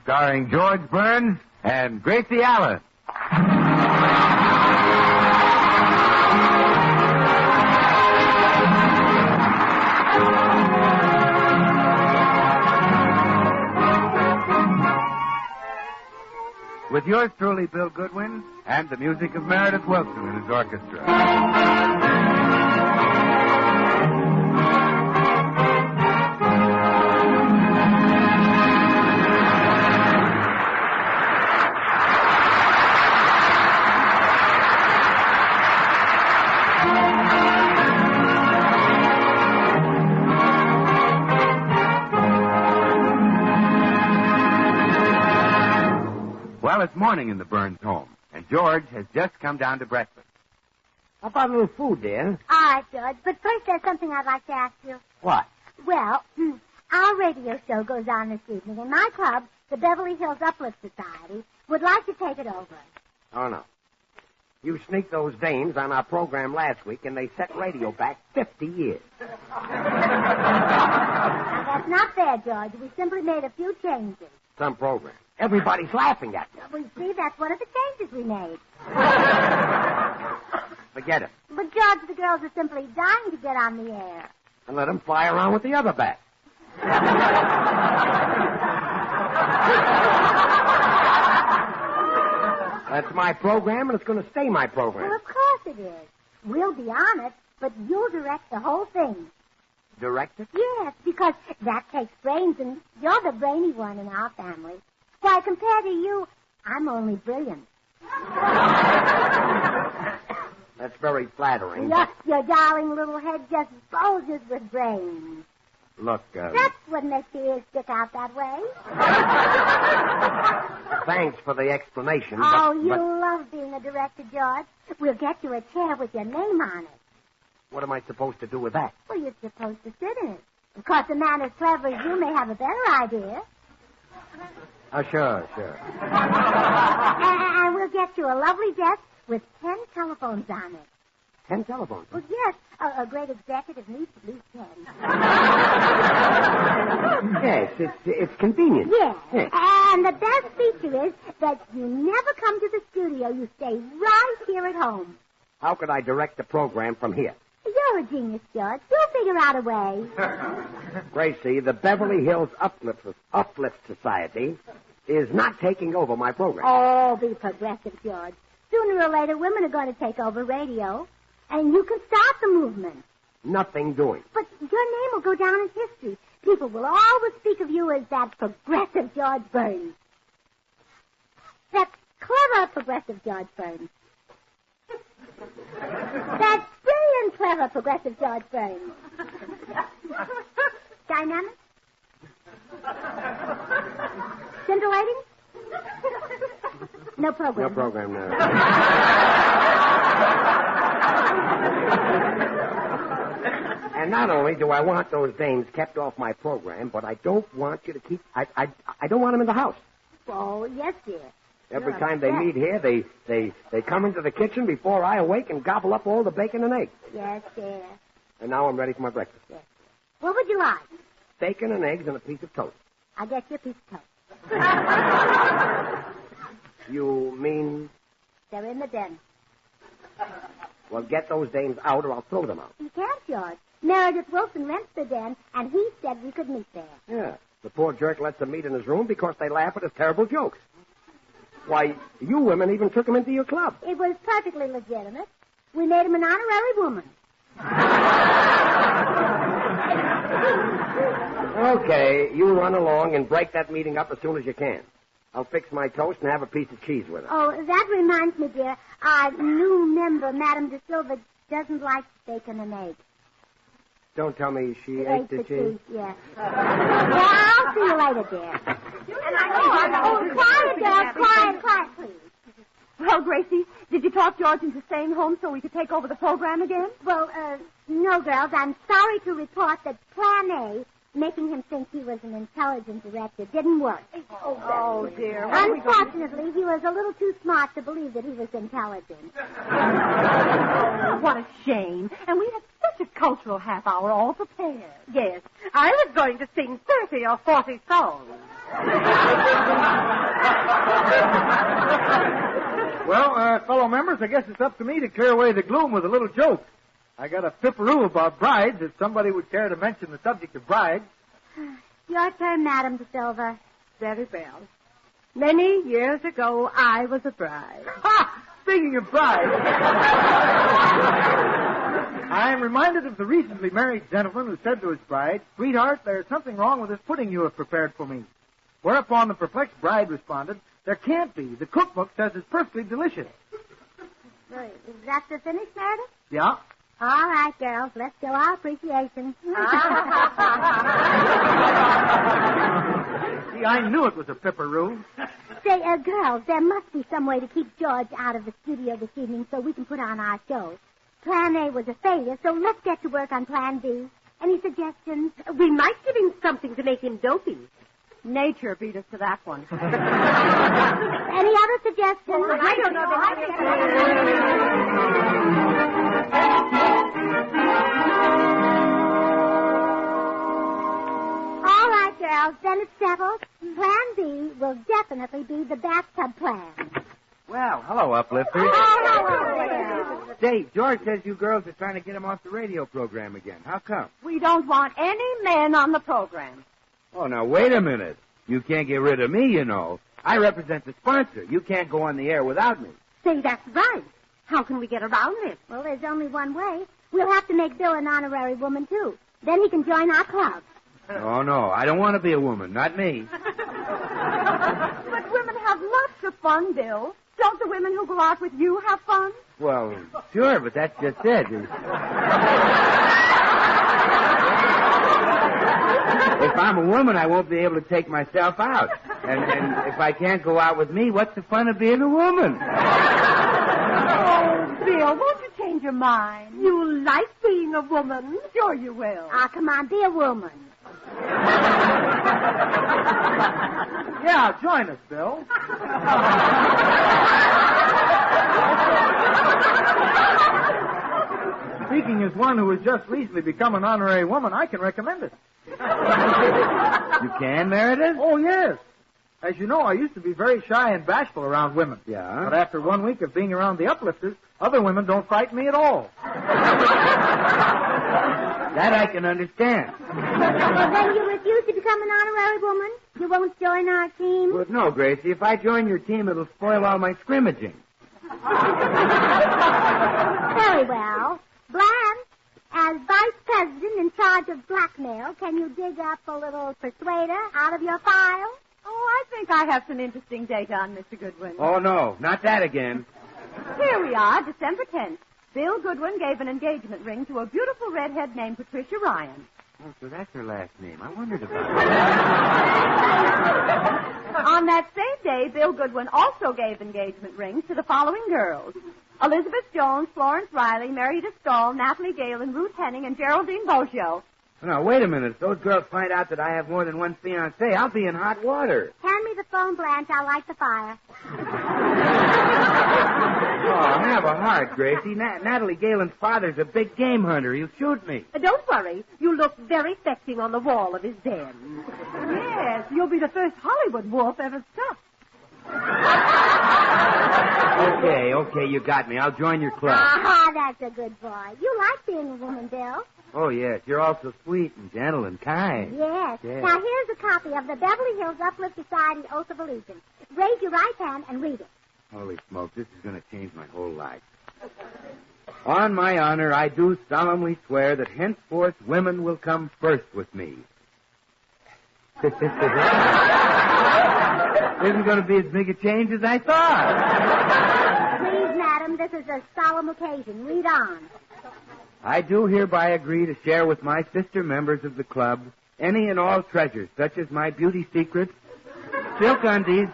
starring George Burns and Gracie Allen. With yours truly, Bill Goodwin, and the music of Meredith Wilson and his orchestra. Well, it's morning in the Burns home, and George has just come down to breakfast. How about a little food, dear? All right, George, but first there's something I'd like to ask you. What? Well, our radio show goes on this evening, and my club, the Beverly Hills Uplift Society, would like to take it over. Oh, no. You sneaked those dames on our program last week, and they set radio back 50 years. Now, that's not fair, George. We simply made a few changes. Some program. Everybody's laughing at you. Well, see, that's one of the changes we made. Forget it. But, George, the girls are simply dying to get on the air. And let them fly around with the other bat. That's my program, and it's going to stay my program. Well, of course it is. We'll be on it, but you'll direct the whole thing. Direct it? Yes, because that takes brains, and you're the brainy one in our family. Why, compared to you, I'm only brilliant. That's very flattering. Your darling little head just bulges with brains. Look, That's what makes your ears stick out that way. Thanks for the explanation. Oh, you'll love being a director, George. We'll get you a chair with your name on it. What am I supposed to do with that? Well, you're supposed to sit in it. Of course, a man as clever as you may have a better idea. Oh, sure. And we'll get you a lovely desk with 10 telephones on it. 10 telephones? Well, yes. A great executive needs at least 10. Yes, it's convenient. Yes. And the best feature is that you never come to the studio. You stay right here at home. How could I direct the program from here? You're a genius, George. You'll figure out a way. Gracie, the Beverly Hills Uplift Society is not taking over my program. Oh, be progressive, George. Sooner or later, women are going to take over radio, and you can start the movement. Nothing doing. But your name will go down in history. People will always speak of you as that progressive George Burns. That clever progressive George Burns. That brilliant, clever, progressive George Burns. Dynamic? Scintillating? No program. No program, no. And not only do I want those dames kept off my program, but I don't want you to keep... I don't want them in the house. Oh, yes, dear. Every time they meet here, they come into the kitchen before I awake and gobble up all the bacon and eggs. Yes, dear. And now I'm ready for my breakfast. Yes, dear. What would you like? Bacon and eggs and a piece of toast. I'll get you a piece of toast. You mean... They're in the den. Well, get those dames out or I'll throw them out. You can't, George. Meredith Wilson rents the den, and he said we could meet there. Yeah. The poor jerk lets them meet in his room because they laugh at his terrible jokes. Why, you women even took him into your club. It was perfectly legitimate. We made him an honorary woman. Okay, you run along and break that meeting up as soon as you can. I'll fix my toast and have a piece of cheese with it. Oh, that reminds me, dear. Our new member, Madame De Silva, doesn't like bacon and eggs. Don't tell me she ate the cheese. Yes. Well, I'll see you later, dear. Quiet, dear. Quiet, please. Well, Gracie, did you talk George into staying home so we could take over the program again? Well, no, girls. I'm sorry to report that Plan A, making him think he was an intelligent director, didn't work. Oh, dear. Unfortunately, he was a little too smart to believe that he was intelligent. What a shame. And we had such a cultural half hour all prepared. Yes. I was going to sing 30 or 40 songs. Well, fellow members, I guess it's up to me to clear away the gloom with a little joke. I got a pipperoo about brides, if somebody would care to mention the subject of brides. Your turn, Madam De Silva. Very well. Many years ago, I was a bride. Ha! Speaking of brides, I am reminded of the recently married gentleman who said to his bride, "Sweetheart, there's something wrong with this pudding you have prepared for me." Whereupon the perplexed bride responded, "There can't be. The cookbook says it's perfectly delicious." Is that the finish, Meredith? Yeah? All right, girls, let's show our appreciation. See, I knew it was a pipperoo. Say, girls, there must be some way to keep George out of the studio this evening so we can put on our show. Plan A was a failure, so let's get to work on Plan B. Any suggestions? We might give him something to make him dopey. Nature beat us to that one. Any other suggestions? Well, I don't know. All right, girls, then it's settled. Plan B will definitely be the bathtub plan. Well, hello, Uplifters. Oh, Say, George says you girls are trying to get him off the radio program again. How come? We don't want any men on the program. Oh, now, wait a minute. You can't get rid of me, you know. I represent the sponsor. You can't go on the air without me. Say, that's right. How can we get around this? well, there's only one way. We'll have to make Bill an honorary woman, too. Then he can join our club. Oh, no. I don't want to be a woman. Not me. But women have lots of fun, Bill. Don't the women who go out with you have fun? Well, sure, but that's just it. If I'm a woman, I won't be able to take myself out. And if I can't go out with me, what's the fun of being a woman? Oh, Bill, won't you change your mind? You like being a woman. Sure you will. Ah, come on, be a woman. Yeah, join us, Bill. Speaking as one who has just recently become an honorary woman, I can recommend it. You can, Meredith? Oh, yes. As you know, I used to be very shy and bashful around women. Yeah? But after 1 week of being around the Uplifters, other women don't frighten me at all. That I can understand. Well, then you refuse to become an honorary woman? You won't join our team? Well, no, Gracie. If I join your team, it'll spoil all my scrimmaging. Very well. Blanche, as vice president in charge of blackmail, can you dig up a little persuader out of your file? Oh, I think I have some interesting data on Mr. Goodwin. Oh, no. Not that again. Here we are, December 10th. Bill Goodwin gave an engagement ring to a beautiful redhead named Patricia Ryan. Oh, so that's her last name. I wondered about it. On that same day, Bill Goodwin also gave engagement rings to the following girls: Elizabeth Jones, Florence Riley, Merida Stahl, Natalie Galen, Ruth Henning, and Geraldine Boggio. Now, wait a minute. If those girls find out that I have more than one fiancé, I'll be in hot water. Hand me the phone, Blanche. I'll light the fire. Oh, have a heart, Gracie. Natalie Galen's father's a big game hunter. He'll shoot me. Don't worry. You look very fetching on the wall of his den. Yes, you'll be the first Hollywood wolf ever stuffed. Okay, you got me. I'll join your club. Ah, that's a good boy. You like being a woman, Bill. Oh, yes. You're all so sweet and gentle and kind. Yes. Yes. Now, here's a copy of the Beverly Hills Uplift Society Oath of Allegiance. Raise your right hand and read it. Holy smoke, this is going to change my whole life. On my honor, I do solemnly swear that henceforth women will come first with me. Isn't going to be as big a change as I thought. Please, madam, this is a solemn occasion. Read on. I do hereby agree to share with my sister members of the club any and all treasures, such as my beauty secrets, silk undies,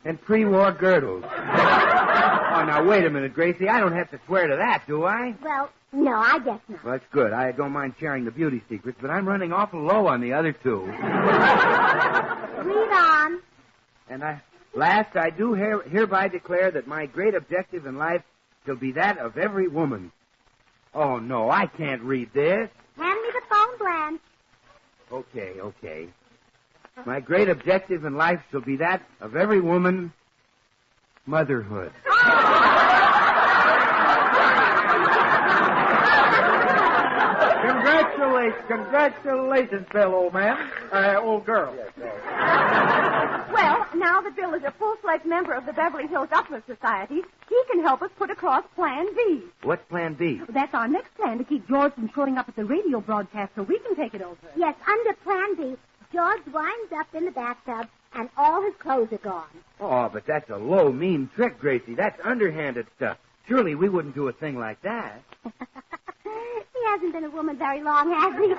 and pre-war girdles. Oh, now, wait a minute, Gracie. I don't have to swear to that, do I? Well, no, I guess not. Well, that's good. I don't mind sharing the beauty secrets, but I'm running awful low on the other two. Read on. And last, I do hereby declare that my great objective in life shall be that of every woman. Oh, no, I can't read this. Hand me the phone, Blanche. Okay. My great objective in life shall be that of every woman, motherhood. Congratulations, Bill, old man. Old girl. Well, now that Bill is a full-fledged member of the Beverly Hills Uplift Society, he can help us put across Plan B. What's Plan B? That's our next plan to keep George from showing up at the radio broadcast so we can take it over. Yes, under Plan B, George winds up in the bathtub and all his clothes are gone. Oh, but that's a low, mean trick, Gracie. That's underhanded stuff. Surely we wouldn't do a thing like that. He hasn't been a woman very long, has he?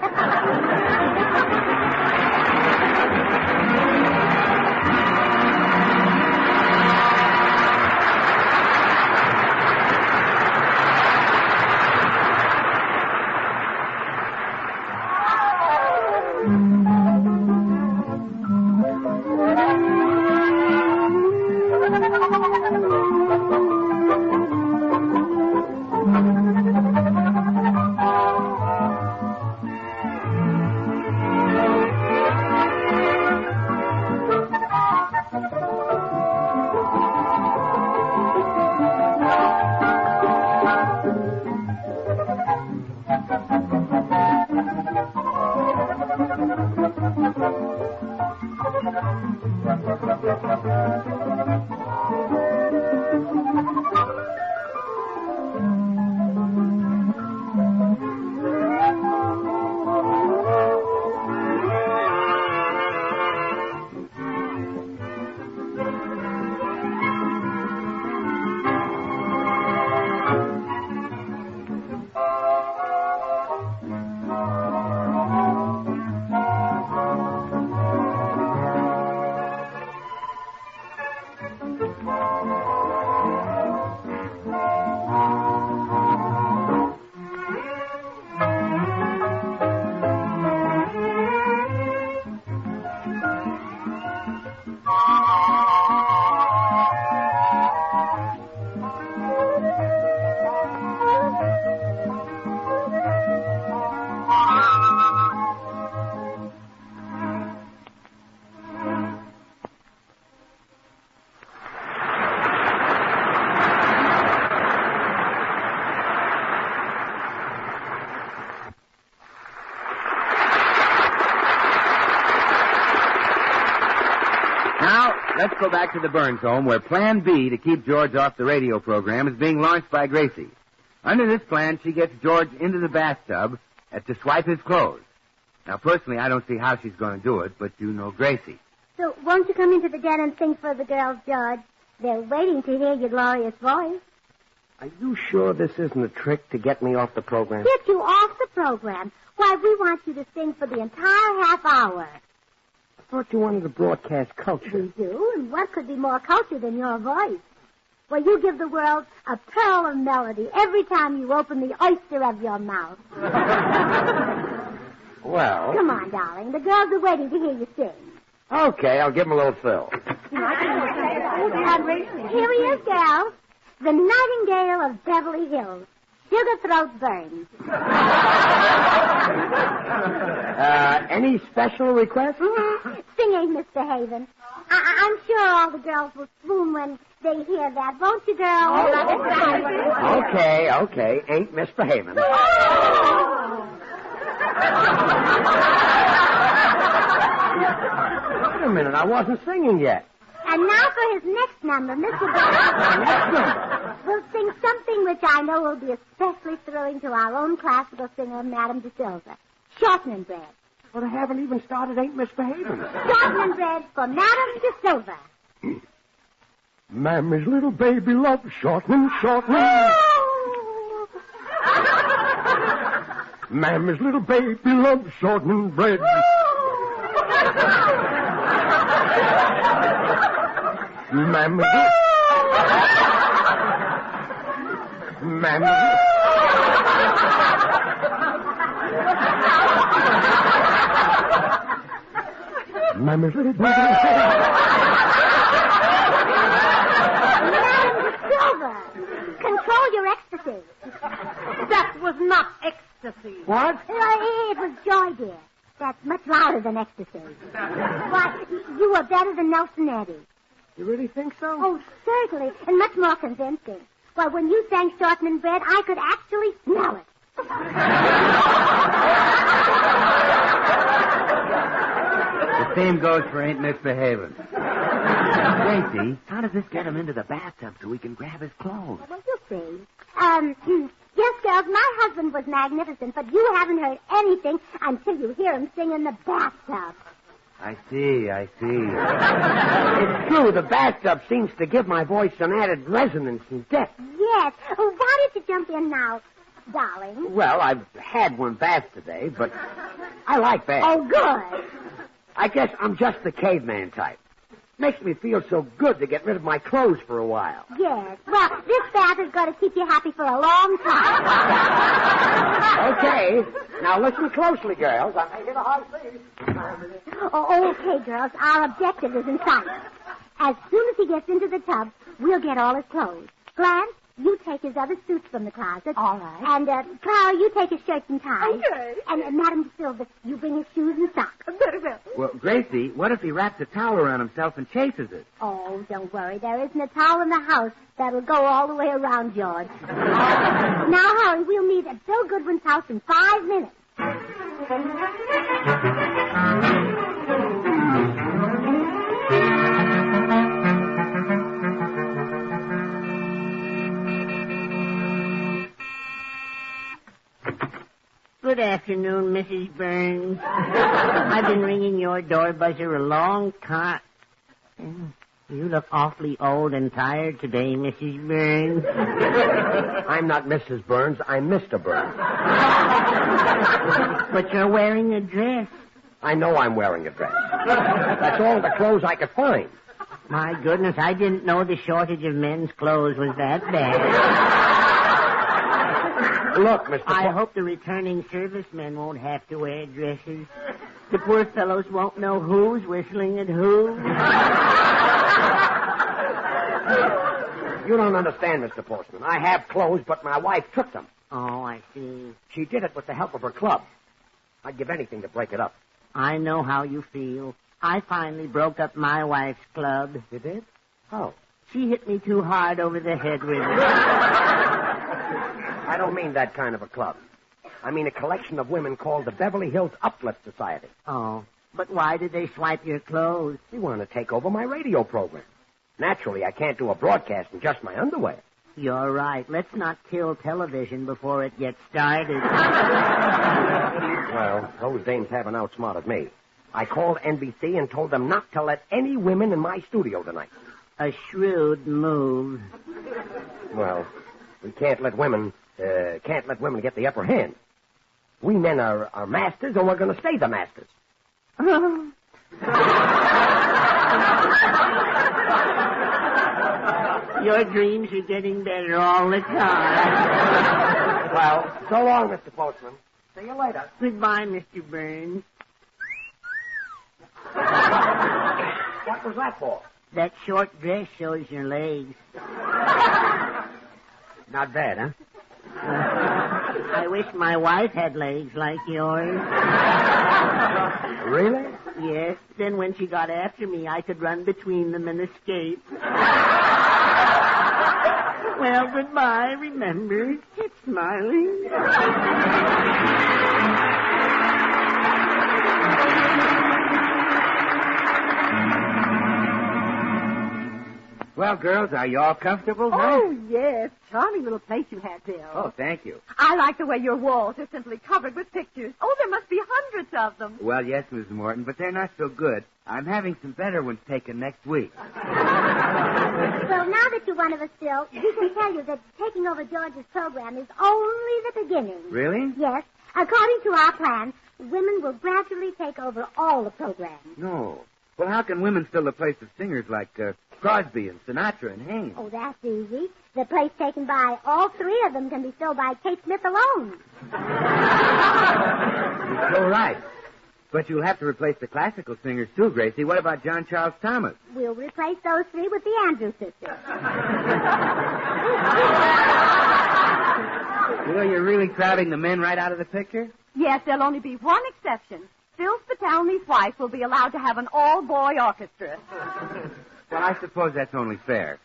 Let's go back to the Burns home where Plan B to keep George off the radio program is being launched by Gracie. Under this plan, she gets George into the bathtub to swipe his clothes. Now, personally, I don't see how she's going to do it, but you know Gracie. So won't you come into the den and sing for the girls, George? They're waiting to hear your glorious voice. Are you sure this isn't a trick to get me off the program? Get you off the program? Why, we want you to sing for the entire half hour. I thought you wanted to broadcast culture. We do, and what could be more culture than your voice? Well, you give the world a pearl of melody every time you open the oyster of your mouth. Well... Come on, darling. The girls are waiting to hear you sing. Okay, I'll give them a little fill. Here he is, girls. The Nightingale of Beverly Hills. Sugar Throat Burns. Any special requests? Sing Ain't Misbehavin'. I'm sure all the girls will swoon when they hear that, won't you, girls? Okay. Ain't misbehaving. Wait a minute, I wasn't singing yet. And now for his next number, Mr. Burns will sing something which I know will be especially thrilling to our own classical singer, Madame de Silva. Shortening bread. Well, I haven't even started Ain't Misbehaving. Shortening bread for Madame de Silva. Mammy's little baby loves shortening. Mammy's little baby loves shortening bread. Mammy's little baby. Madame de Silva, control your ecstasy. That was not ecstasy. What? It was joy, dear. That's much louder than ecstasy. What? You were better than Nelson Eddy. You really think so? Oh, certainly, and much more convincing. Why, when you sang Shortman Bread, I could actually smell it. The same goes for Ain't Misbehaving. Gracie, how does this get him into the bathtub so we can grab his clothes? Well, you see. Yes, girls, my husband was magnificent, but you haven't heard anything until you hear him sing in the bathtub. I see. It's true, the bathtub seems to give my voice some added resonance and depth. Yes. Oh, why don't you jump in now, darling? Well, I've had one bath today, but I like baths. Oh, good. I guess I'm just the caveman type. Makes me feel so good to get rid of my clothes for a while. Yes. Well, this bath is going to keep you happy for a long time. Okay. Now listen closely, girls. I'm making a high speed. Oh, okay, girls. Our objective is in sight. As soon as he gets into the tub, we'll get all his clothes. Glenn, you take his other suits from the closet. All right. And, Clara, you take his shirt and tie. Okay. And, Madam Silver, you bring his shoes and socks. Very well. Well, Gracie, what if he wraps a towel around himself and chases it? Oh, don't worry. There isn't a towel in the house that'll go all the way around George. Now, hurry. We'll meet at Bill Goodwin's house in 5 minutes. Good afternoon, Mrs. Burns. I've been ringing your door buzzer a long time. You look awfully old and tired today, Mrs. Burns. I'm not Mrs. Burns. I'm Mr. Burns. But you're wearing a dress. I know I'm wearing a dress. That's all the clothes I could find. My goodness, I didn't know the shortage of men's clothes was that bad. Look, Mr. I hope the returning servicemen won't have to wear dresses. The poor fellows won't know who's whistling at who. You don't understand, Mr. Postman. I have clothes, but my wife took them. Oh, I see. She did it with the help of her club. I'd give anything to break it up. I know how you feel. I finally broke up my wife's club. You did? How? She hit me too hard over the head with it. I don't mean that kind of a club. I mean a collection of women called the Beverly Hills Uplift Society. Oh, but why did they swipe your clothes? They want to take over my radio program. Naturally, I can't do a broadcast in just my underwear. You're right. Let's not kill television before it gets started. Well, those dames haven't outsmarted me. I called NBC and told them not to let any women in my studio tonight. A shrewd move. Well, we can't let women get the upper hand. We men are masters, and we're going to stay the masters. Your dreams are getting better all the time. Well, so long, Mr. Postman. See you later. Goodbye, Mr. Burns. What was that for? That short dress shows your legs. Not bad, huh? I wish my wife had legs like yours. Really? Yes. Then when she got after me, I could run between them and escape. Well, goodbye. Remember, keep smiling. Well, girls, are you all comfortable? Oh, yes. Charming little place you have, Bill. Oh, thank you. I like the way your walls are simply covered with pictures. Oh, there must be hundreds of them. Well, yes, Mrs. Morton, but they're not so good. I'm having some better ones taken next week. Well, now that you're one of us, Bill, we can tell you that taking over George's program is only the beginning. Really? Yes. According to our plan, women will gradually take over all the programs. No. Well, how can women fill the place of singers like Crosby and Sinatra and Haynes? Oh, that's easy. The place taken by all three of them can be filled by Kate Smith alone. You're so right. But you'll have to replace the classical singers, too, Gracie. What about John Charles Thomas? We'll replace those three with the Andrews sisters. Well, you're really crowding the men right out of the picture? Yes, there'll only be one exception. Phil Spitalny's wife will be allowed to have an all-boy orchestra. Well, I suppose that's only fair.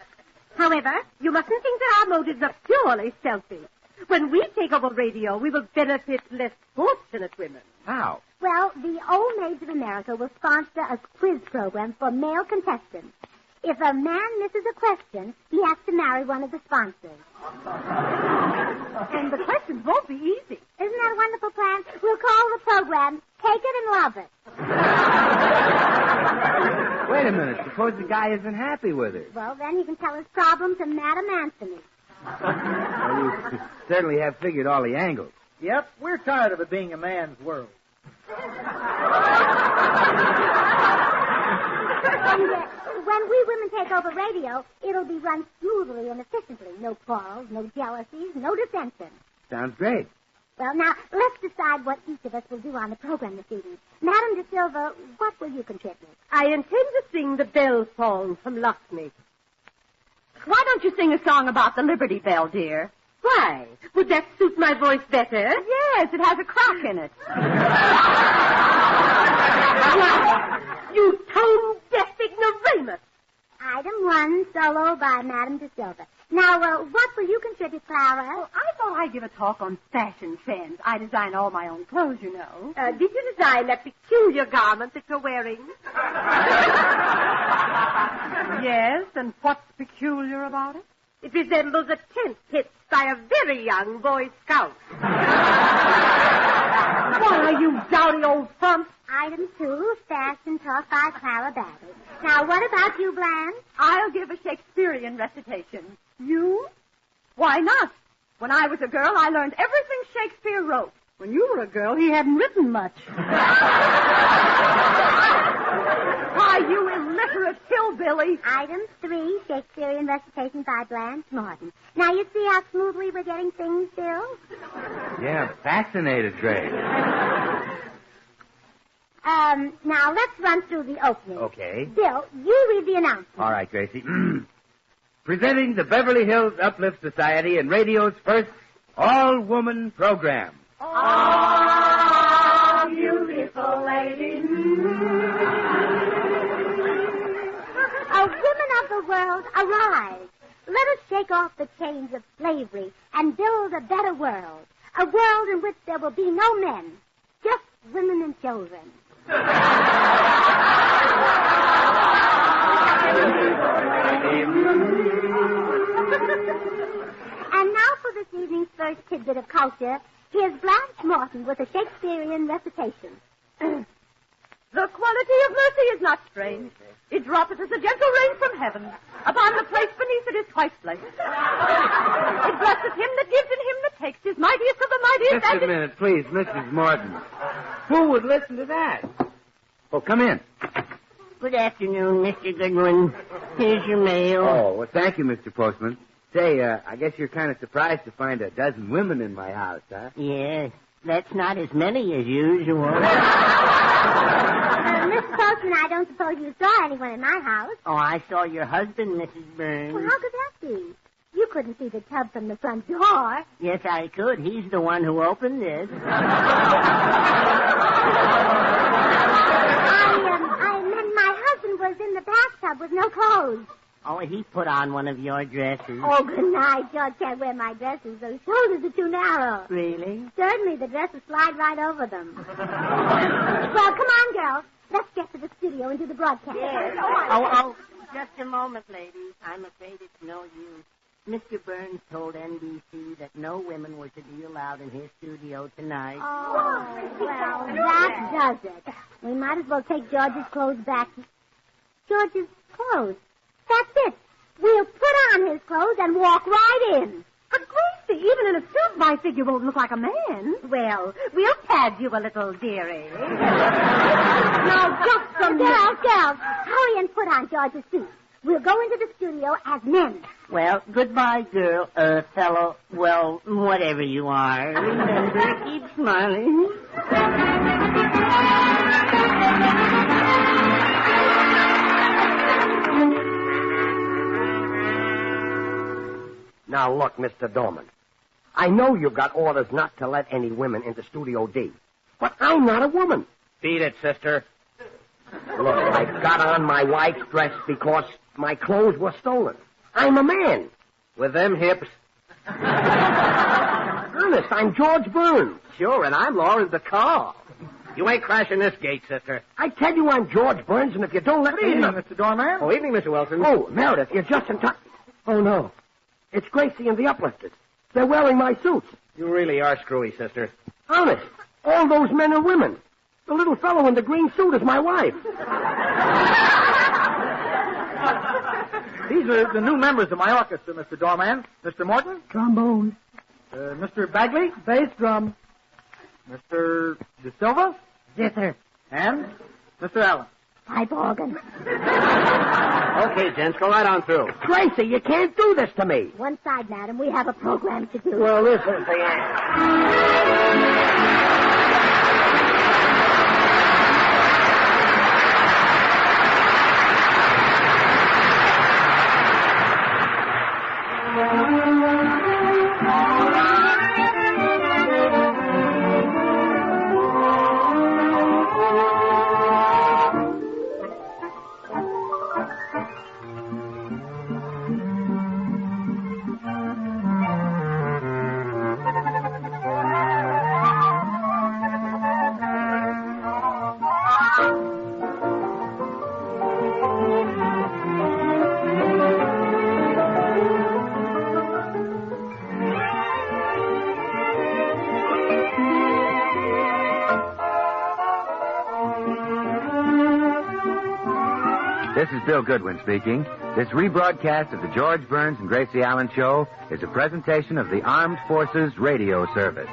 However, you mustn't think that our motives are purely selfish. When we take over radio, we will benefit less fortunate women. How? Well, the Old Maids of America will sponsor a quiz program for male contestants. If a man misses a question, he has to marry one of the sponsors. And the questions won't be easy. Isn't that a wonderful plan? We'll call the program Take It and Love It. Wait a minute. Suppose the guy isn't happy with her. Well, then he can tell his problem to Madam Anthony. Well, you certainly have figured all the angles. Yep, we're tired of it being a man's world. And when we women take over radio, it'll be run smoothly and efficiently. No quarrels, no jealousies, no dissension. Sounds great. Well, now, let's decide what each of us will do on the program this evening. Madam De Silva, what will you contribute? I intend to sing the bell song from Lakshmi. Why don't you sing a song about the Liberty Bell, dear? Why? Would that suit my voice better? Yes, it has a crack in it. You tone-deaf ignoramus. Item 1, solo by Madam De Silva. Now, what will you contribute, Clara? Well, I thought I'd give a talk on fashion trends. I design all my own clothes, you know. Did you design that peculiar garment that you're wearing? Yes, and what's peculiar about it? It resembles a tent pitched by a very young Boy Scout. What are you, dowdy old frump? Item 2, fashion talk by Clara Babbitt. Now, what about you, Blanche? I'll give a Shakespearean recitation. You? Why not? When I was a girl, I learned everything Shakespeare wrote. When you were a girl, he hadn't written much. Why, you illiterate hillbilly. Item 3, Shakespearean recitation by Blanche Morton. Now, you see how smoothly we're getting things, Bill? Yeah, fascinated, Grace. Now, let's run through the opening. Okay. Bill, you read the announcement. All right, Gracie. Presenting the Beverly Hills Uplift Society and radio's first all-woman program. Oh, beautiful ladies. Women of the world, arise. Let us shake off the chains of slavery and build a better world. A world in which there will be no men, just women and children. And now for this evening's first tidbit of culture, here's Blanche Morton with a Shakespearean recitation. The quality of mercy is not strange. It droppeth as a gentle rain from heaven. Upon the place beneath it is twice blessed. It blesseth him that gives and him that takes. His mightiest of the mightiest. Just a minute, please, Mrs. Morton. Who would listen to that? Oh, come in. Good afternoon, Mr. Goodwin. Here's your mail. Oh, well, thank you, Mr. Postman. Say, I guess you're kind of surprised to find a dozen women in my house, huh? Yes, that's not as many as usual. Mr. Postman, I don't suppose you saw anyone in my house. Oh, I saw your husband, Mrs. Burns. Well, how could that be? You couldn't see the tub from the front door. Yes, I could. He's the one who opened it. I meant my husband was in the bathtub with no clothes. Oh, he put on one of your dresses. Oh, good night. George can't wear my dresses. Those shoulders are too narrow. Really? Certainly, the dresses slide right over them. Well, come on, girls. Let's get to the studio and do the broadcast. Yes. Oh, just a moment, ladies. I'm afraid it's no use. Mr. Burns told NBC that no women were to be allowed in his studio tonight. Oh, well, that does it. We might as well take George's clothes back. George's clothes? That's it. We'll put on his clothes and walk right in. But, Gracie, even in a suit, my figure won't look like a man. Well, we'll pad you a little, dearie. Now, just some Girls, hurry and put on George's suit. We'll go into the studio as men. Well, goodbye, girl, fellow, well, whatever you are. Remember, keep smiling. Now, look, Mr. Dorman. I know you've got orders not to let any women into Studio D, but I'm not a woman. Beat it, sister. Look, I've got on my wife's dress because My clothes were stolen. I'm a man. With them hips? Honest, I'm George Burns. Sure, and I'm Lawrence the car. You ain't crashing this gate, sister. I tell you I'm George Burns, and if you don't let me in... Mr. Doorman. Oh, evening, Mr. Wilson. Oh, Meredith, you're just in time. Oh, no. It's Gracie and the Uplifters. They're wearing my suits. You really are screwy, sister. Honest, all those men are women. The little fellow in the green suit is my wife. These are the new members of my orchestra, Mr. Doorman. Mr. Morton? Trombone. Mr. Bagley? Bass drum. Mr. De Silva? Zither. And Mr. Allen. Pipe organ. Okay, gents, go right on through. Gracie, you can't do this to me. One side, madam. We have a program to do. Well, this is the end. This is Bill Goodwin speaking. This rebroadcast of the George Burns and Gracie Allen Show is a presentation of the Armed Forces Radio Service.